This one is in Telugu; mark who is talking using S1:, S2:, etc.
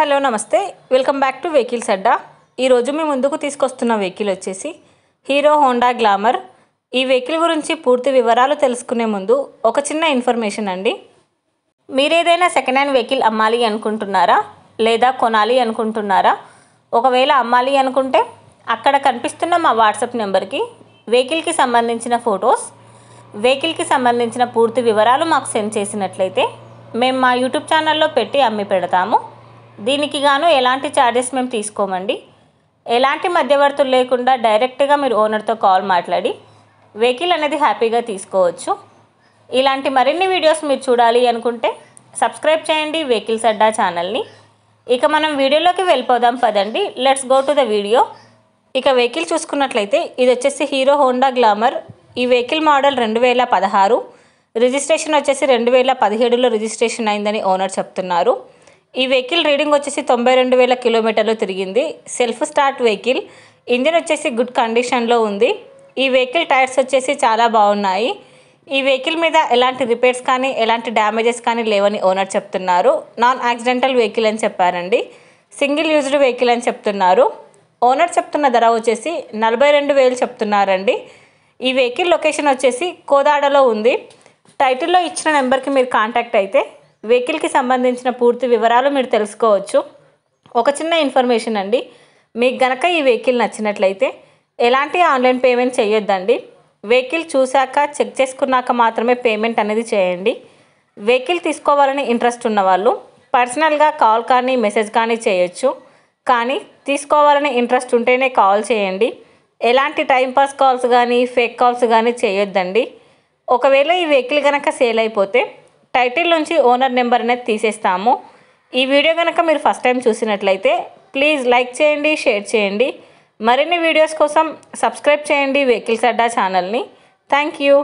S1: హలో నమస్తే వెల్కమ్ బ్యాక్ టు వెహికల్స్ అడ్డా। ఈరోజు మీ ముందుకు తీసుకొస్తున్న వెహికల్ వచ్చేసి హీరో హోండా గ్లామర్। ఈ వెహికల్ గురించి పూర్తి వివరాలు తెలుసుకునే ముందు ఒక చిన్న ఇన్ఫర్మేషన్ అండి। మీరు ఏదైనా సెకండ్ హ్యాండ్ వెహికల్ అమ్మాలి అనుకుంటున్నారా లేదా కొనాలి అనుకుంటున్నారా? ఒకవేళ అమ్మాలి అనుకుంటే అక్కడ కనిపిస్తున్న మా వాట్సాప్ నెంబర్కి వెహికల్కి సంబంధించిన ఫొటోస్, వెహికల్కి సంబంధించిన పూర్తి వివరాలు మాకు సెండ్ చేసినట్లయితే మేము మా యూట్యూబ్ ఛానల్లో పెట్టి అమ్మి పెడతాము। దీనికి గాను ఎలాంటి ఛార్జెస్ మేము తీసుకోమండి। ఎలాంటి మధ్యవర్తులు లేకుండా డైరెక్ట్గా మీరు ఓనర్తో కాల్ మాట్లాడి వెహికల్ అనేది హ్యాపీగా తీసుకోవచ్చు। ఇలాంటి మరిన్ని వీడియోస్ మీరు చూడాలి అనుకుంటే సబ్స్క్రైబ్ చేయండి వెహికల్స్ అడ్డా ఛానల్ని। ఇక మనం వీడియోలోకి వెళ్ళిపోదాం పదండి, let's go to the video. ఇక వెహికల్ చూసుకున్నట్లయితే ఇది వచ్చేసి హీరో హోండా గ్లామర్। ఈ వెహికల్ మోడల్ 2016, రిజిస్ట్రేషన్ వచ్చేసి 2017లో రిజిస్ట్రేషన్ అయిందని ఓనర్ చెప్తున్నారు। ఈ వెహికల్ రీడింగ్ వచ్చేసి 92,000 కిలోమీటర్లు తిరిగింది। సెల్ఫ్ స్టార్ట్ వెహికల్, ఇంజిన్ వచ్చేసి గుడ్ కండిషన్లో ఉంది। ఈ వెహికల్ టైర్స్ వచ్చేసి చాలా బాగున్నాయి। ఈ వెహికల్ మీద ఎలాంటి రిపేర్స్ కానీ ఎలాంటి డ్యామేజెస్ కానీ లేవని ఓనర్ చెప్తున్నారు। నాన్ యాక్సిడెంటల్ వెహికల్ అని చెప్పారండి, సింగిల్ యూజ్డ్ వెహికల్ అని చెప్తున్నారు। ఓనర్ చెప్తున్న ధర వచ్చేసి 42,000 చెప్తున్నారండి। ఈ వెహికల్ లొకేషన్ వచ్చేసి కోదాడలో ఉంది। టైటిల్లో ఇచ్చిన నెంబర్కి మీరు కాంటాక్ట్ అయితే వెహికల్కి సంబంధించిన పూర్తి వివరాలు మీరు తెలుసుకోవచ్చు। ఒక చిన్న ఇన్ఫర్మేషన్ అండి, మీకు గనక ఈ వెహికల్ నచ్చినట్లయితే ఎలాంటి ఆన్లైన్ పేమెంట్ చేయొద్దండి। వెహికల్ చూశాక చెక్ చేసుకున్నాక మాత్రమే పేమెంట్ అనేది చేయండి। వెహికల్ తీసుకోవాలని ఇంట్రెస్ట్ ఉన్నవాళ్ళు పర్సనల్గా కాల్ కానీ మెసేజ్ కానీ చేయొచ్చు, కానీ తీసుకోవాలని ఇంట్రెస్ట్ ఉంటేనే కాల్ చేయండి। ఎలాంటి టైంపాస్ కాల్స్ కానీ ఫేక్ కాల్స్ కానీ చేయొద్దండి। ఒకవేళ ఈ వెహికల్ కనుక సేల్ అయిపోతే టైటిల్ నుంచి ఓనర్ నెంబర్ అనేది తీసేస్తాము। ఈ వీడియో కనుక మీరు ఫస్ట్ టైం చూసినట్లయితే ప్లీజ్ లైక్ చేయండి, షేర్ చేయండి। మరిన్ని వీడియోస్ కోసం సబ్స్క్రైబ్ చేయండి వెహికల్స్ అడ్డా ఛానల్ని। Thank you.